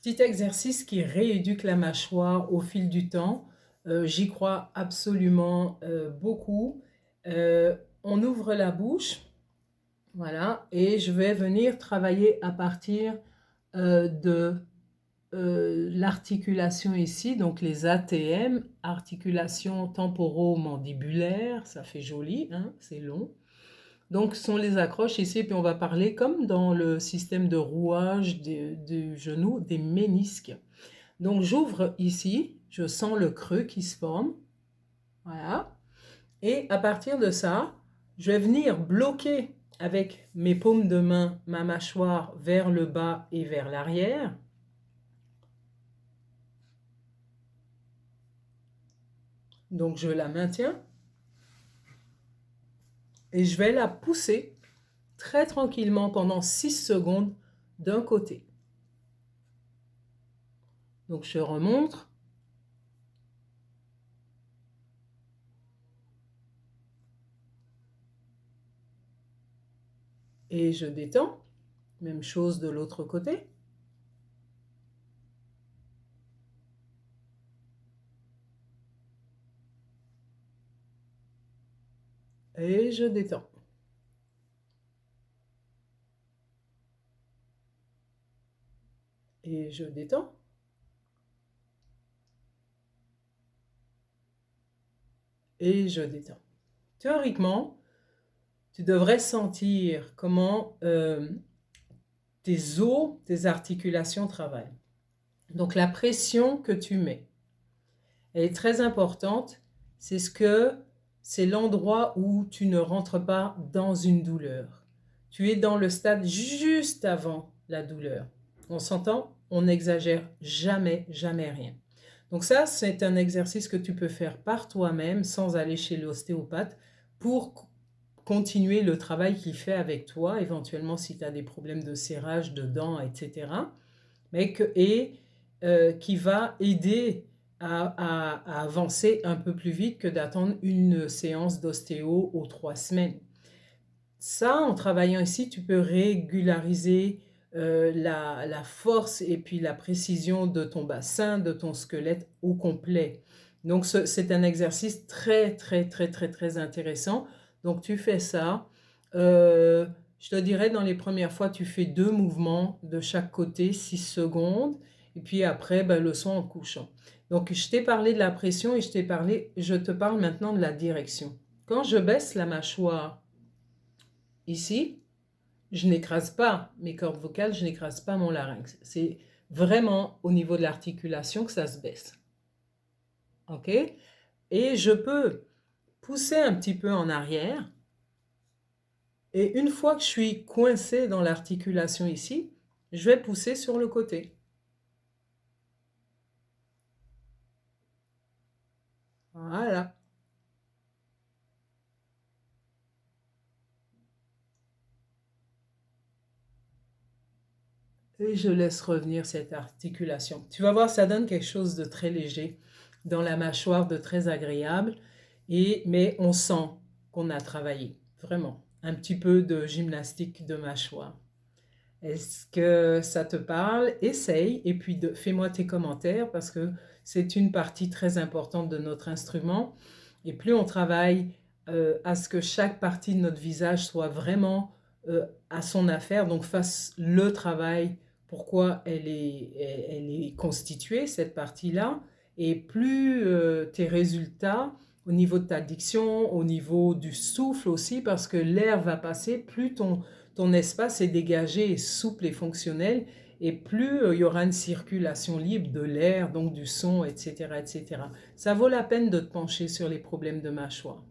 Petit exercice qui rééduque la mâchoire au fil du temps. J'y crois absolument beaucoup. On ouvre la bouche, voilà, et je vais venir travailler à partir de l'articulation ici, donc les ATM, articulation temporomandibulaire, ça fait joli, hein, c'est long. Donc, ce sont les accroches ici, puis on va parler comme dans le système de rouage du genou, des ménisques. Donc, j'ouvre ici, je sens le creux qui se forme, voilà. Et à partir de ça, je vais venir bloquer avec mes paumes de main ma mâchoire vers le bas et vers l'arrière. Donc, je la maintiens et je vais la pousser très tranquillement pendant 6 secondes d'un côté. Donc, je remonte. Et je détends. Même chose de l'autre côté. Et je détends. Et je détends. Et je détends. Théoriquement, tu devrais sentir comment tes os, tes articulations travaillent. Donc la pression que tu mets, elle est très importante. C'est l'endroit où tu ne rentres pas dans une douleur. Tu es dans le stade juste avant la douleur. On s'entend? On n'exagère jamais, jamais rien. Donc ça, c'est un exercice que tu peux faire par toi-même sans aller chez l'ostéopathe pour continuer le travail qu'il fait avec toi, éventuellement si tu as des problèmes de serrage de dents, etc. Qui va aider à avancer un peu plus vite que d'attendre une séance d'ostéo aux 3 semaines. Ça, en travaillant ici, tu peux régulariser la force et puis la précision de ton bassin, de ton squelette au complet. Donc, c'est un exercice très, très, très, très, très intéressant. Donc, tu fais ça. Je te dirais, dans les premières fois, tu fais 2 mouvements de chaque côté, 6 secondes. Et puis après, le soin en couchant. Donc, je t'ai parlé de la pression et je te parle maintenant de la direction. Quand je baisse la mâchoire ici, je n'écrase pas mes cordes vocales, je n'écrase pas mon larynx. C'est vraiment au niveau de l'articulation que ça se baisse. OK? Et je peux pousser un petit peu en arrière. Et une fois que je suis coincée dans l'articulation ici, je vais pousser sur le côté. Voilà. Et je laisse revenir cette articulation. Tu vas voir, ça donne quelque chose de très léger dans la mâchoire, de très agréable. Mais on sent qu'on a travaillé, vraiment. Un petit peu de gymnastique de mâchoire. Est-ce que ça te parle? Essaye et puis fais-moi tes commentaires parce que c'est une partie très importante de notre instrument. Et plus on travaille à ce que chaque partie de notre visage soit vraiment à son affaire, donc fasse le travail, pourquoi elle est constituée, cette partie-là, et plus tes résultats au niveau de ta diction, au niveau du souffle aussi, parce que l'air va passer, plus ton espace est dégagé, est souple et fonctionnel, et plus il y aura une circulation libre de l'air, donc du son, etc., etc. Ça vaut la peine de te pencher sur les problèmes de mâchoire.